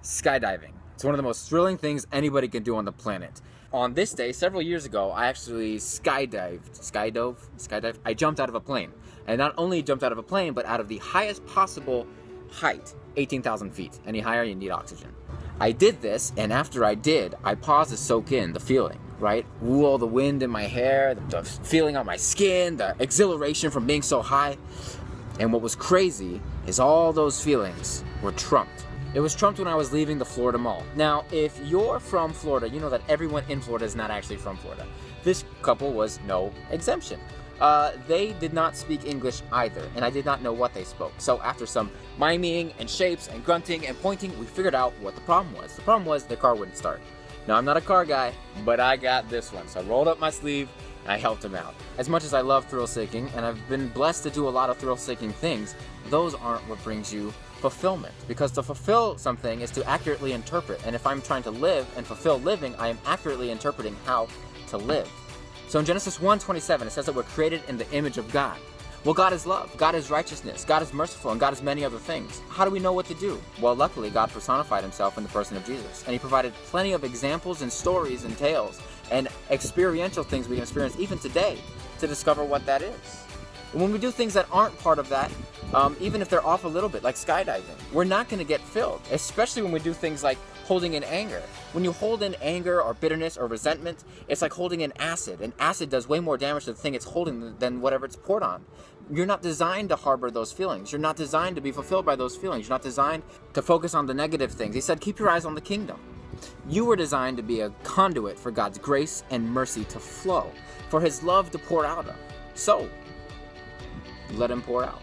Skydiving. It's one of the most thrilling things anybody can do on the planet. On this day, several years ago, I actually skydived. I jumped out of a plane. And not only jumped out of a plane, but out of the highest possible height, 18,000 feet. Any higher, you need oxygen. I did this, and after I did, I paused to soak in the feeling, right? Ooh, all the wind in my hair, the feeling on my skin, the exhilaration from being so high. And what was crazy is all those feelings were trumped. It was trumped when I was leaving the Florida Mall. Now, if you're from Florida, you know that everyone in Florida is not actually from Florida. This couple was no exemption. They did not speak English either, and I did not know what they spoke. So after some miming and shapes and grunting and pointing, we figured out what the problem was. The problem was the car wouldn't start. Now, I'm not a car guy, but I got this one. So I rolled up my sleeve and I helped him out. As much as I love thrill-seeking, and I've been blessed to do a lot of thrill-seeking things, those aren't what brings you fulfillment. Because to fulfill something is to accurately interpret. And if I'm trying to live and fulfill living, I am accurately interpreting how to live. So in Genesis 1:27, it says that we're created in the image of God. Well, God is love, God is righteousness, God is merciful, and God is many other things. How do we know what to do? Well, luckily, God personified himself in the person of Jesus. And he provided plenty of examples and stories and tales and experiential things we can experience even today to discover what that is. And when we do things that aren't part of that, even if they're off a little bit, like skydiving, we're not going to get filled, especially when we do things like holding in anger. When you hold in anger or bitterness or resentment, it's like holding in acid, and acid does way more damage to the thing it's holding than whatever it's poured on. You're not designed to harbor those feelings. You're not designed to be fulfilled by those feelings. You're not designed to focus on the negative things. He said, keep your eyes on the kingdom. You were designed to be a conduit for God's grace and mercy to flow, for his love to pour out of. So, let him pour out.